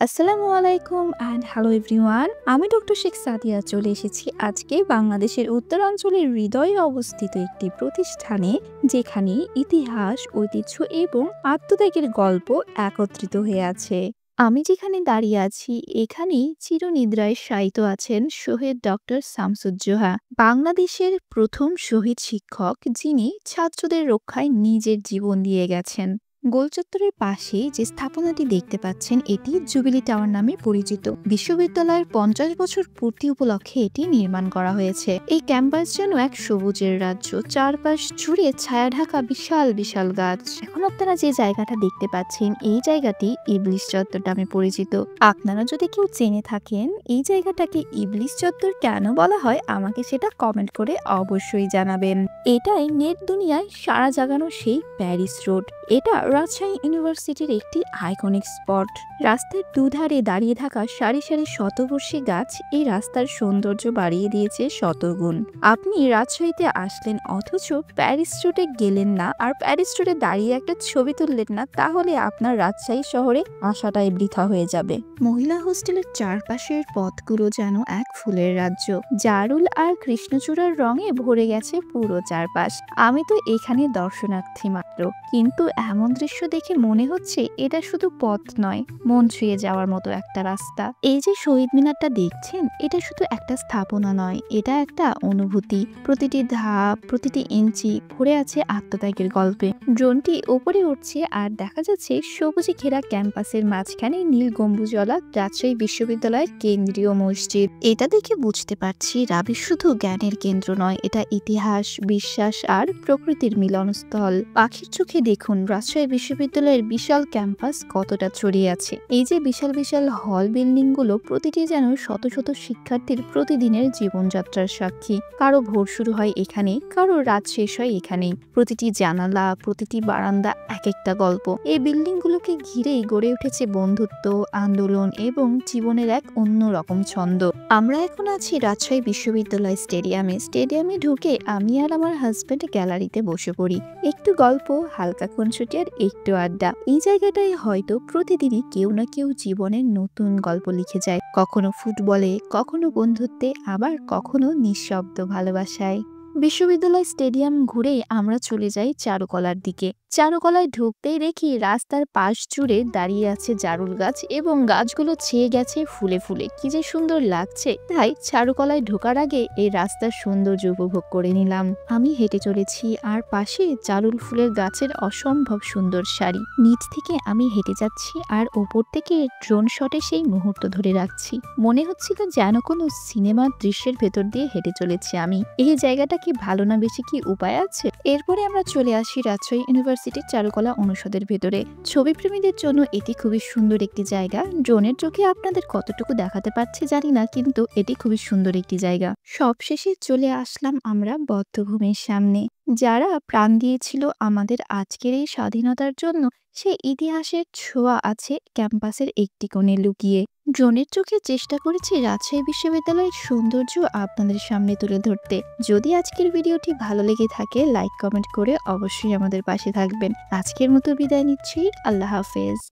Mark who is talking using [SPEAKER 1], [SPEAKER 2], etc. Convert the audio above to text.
[SPEAKER 1] আসসালামু আলাইকুম and hello everyone. আমি ডক্টর শেখ সাদিয়া চলে এসেছি আজকে বাংলাদেশের উত্তরাঞ্চলের হৃদয়ে অবস্থিত একটি প্রতিষ্ঠানে, যেখানে ইতিহাস, ঐতিহ্য এবং আত্মত্যাগের গল্প একত্রিত হয়ে আছে। আমি যেখানে দাঁড়িয়ে আছি এখানেই চিরনিদ্রায় শায়িত আছেন শহীদ ডক্টর শামসুজ্জোহা, বাংলাদেশের প্রথম শহীদ শিক্ষক, যিনি ছাত্রদের রক্ষায় নিজের জীবন দিয়ে গেছেন। গোলচত্বরের পাশে যে স্থাপনাটি দেখতে পাচ্ছেন, এটি জুবিলি টাওয়ার নামে পরিচিত। বিশ্ববিদ্যালয়ের 50 বছর পূর্তি উপলক্ষে এটি নির্মাণ করা হয়েছে। এই ক্যাম্পাস যেন এক সবুজের রাজ্য, চারপাশ জুড়ে ছায়া ঢাকা বিশাল বিশাল গাছ। এখন আপনারা যে জায়গাটা দেখতে পাচ্ছেন, এই জায়গাটি ইবলিশ চত্বর নামে পরিচিত। আপনারা যদি কেউ জেনে থাকেন এই জায়গাটাকে ইবলিশ চত্বর কেন বলা হয়, আমাকে সেটা কমেন্ট করে অবশ্যই জানাবেন। এটাই নেট দুনিয়ায় সাড়া জাগানো সেই প্যারিস রোড। এটা রাজশাহী ইউনিভার্সিটির একটি আইকনিক স্পট। রাস্তার দুধারে দাঁড়িয়ে থাকা সারি সারি শতবর্ষী গাছ এই রাস্তার সৌন্দর্য বাড়িয়ে দিয়েছে শতগুণ। আপনি রাজশাহীতে আসলেন অথচ প্যারিস রোডে গেলেন না, আর প্যারিস রোডে দাঁড়িয়ে একটা ছবি তুললেন না, তাহলে আপনার রাজশাহী শহরে আসাটাই বৃথা হয়ে যাবে। মহিলা হোস্টেলের চারপাশের পথগুলো যেন এক ফুলের রাজ্য। জারুল আর কৃষ্ণচূড়ার রঙে ভরে গেছে পুরো চারপাশ। আমি তো এখানে দর্শনার্থী মাত্র, কিন্তু এমন দৃশ্য দেখে মনে হচ্ছে এটা শুধু পথ নয়, মন ছুঁয়ে যাওয়ার মতো একটা রাস্তা। এই যে শহীদ মিনারটা দেখছেন, এটা শুধু একটা স্থাপনা নয়, এটা একটা অনুভূতি। প্রতিটি ধাপ, প্রতিটি ইঞ্চি ভরে আছে আত্মত্যাগের গল্পে। ড্রোনটি উপরে উঠছে আর দেখা যাচ্ছে সবুজে ঘেরা ক্যাম্পাসের মাঝখানে নীল গম্বুজওয়ালা রাজশাহী বিশ্ববিদ্যালয়ের কেন্দ্রীয় মসজিদ। এটা দেখে বুঝতে পারছি রাবি শুধু জ্ঞানের কেন্দ্র নয়, এটা ইতিহাস, বিশ্বাস আর প্রকৃতির মিলনস্থল। পাখির চোখে দেখুন রাজশাহী বিশ্ববিদ্যালয়ের বিশাল ক্যাম্পাস কতটা ছড়িয়ে আছে। এই যে বিশাল বিশাল হল বিল্ডিং গুলো, প্রতিটি যেন শত শত শিক্ষার্থীর প্রতিদিনের জীবনযাত্রার সাক্ষী। কারো ভোর শুরু হয় এখানে, কারো রাত শেষ হয় এখানেই। প্রতিটি জানালা, প্রতিটি বারান্দা এক একটা গল্প। এই বিল্ডিং গুলোকে ঘিরেই গড়ে উঠেছে বন্ধুত্ব, আন্দোলন এবং জীবনের এক অন্য রকম ছন্দ। আমরা এখন আছি রাজশাহী বিশ্ববিদ্যালয় স্টেডিয়ামে ঢুকে আমি আর আমার হাজবেন্ড গ্যালারিতে বসে পড়ি। একটু গল্প, হালকা খুনসুটি আর একটু আড্ডা। এই জায়গাটায় হয়তো প্রতিদিনই কেউ না কেউ জীবনের নতুন গল্প লিখে যায়, কখনো ফুটবলে, কখনো বন্ধুত্বে, আবার কখনো নিঃশব্দ ভালোবাসায়। বিশ্ববিদ্যালয় স্টেডিয়াম ঘুরে আমরা চলে যাই চারুকলার দিকে। চারুকলায় ঢুকতেই দেখি রাস্তার পাশ জুড়ে দাঁড়িয়ে আছে জারুল গাছ, এবং গাছগুলো ছেয়ে গেছে ফুলে ফুলে। কি যে সুন্দর লাগছে! তাই চারুকলায় ঢোকার আগে এই রাস্তার সৌন্দর্য উপভোগ করে নিলাম। আমি হেঁটে চলেছি আর পাশে জারুল ফুলের গাছের অসম্ভব সুন্দর সারি। নিচ থেকে আমি হেঁটে যাচ্ছি আর ওপর থেকে ড্রোন শটে সেই মুহূর্ত ধরে রাখছি। মনে হচ্ছিল যেন কোনো সিনেমার দৃশ্যের ভেতর দিয়ে হেঁটে চলেছি আমি। এই জায়গাটা কি ভালো না বেশি কি উপায় আছে? এরপরে আমরা চলে আসি রাজশাহী ইউনিভার্সিটির চারুকলা অনুষদের ভেতরে। ছবি প্রেমীদের জন্য এটি খুবই সুন্দর একটি জায়গা। ড্রোনের চোখে আপনাদের কতটুকু দেখাতে পারছে জানি না, কিন্তু এটি খুবই সুন্দর একটি জায়গা। সবশেষে চলে আসলাম আমরা বধ্যভূমির সামনে। যারা প্রাণ দিয়েছিল আমাদের আজকের এই স্বাধীনতার জন্য, সেই ইতিহাসের ছোঁয়া আছে ক্যাম্পাসের একটি কোণে লুকিয়ে। ড্রোনের চোখে চেষ্টা করেছি রাজশাহী বিশ্ববিদ্যালয়ের সৌন্দর্য আপনাদের সামনে তুলে ধরতে। যদি আজকের ভিডিওটি ভালো লেগে থাকে, লাইক কমেন্ট করে অবশ্যই আমাদের পাশে থাকবেন। আজকের মতো বিদায় নিচ্ছি। আল্লাহ হাফেজ।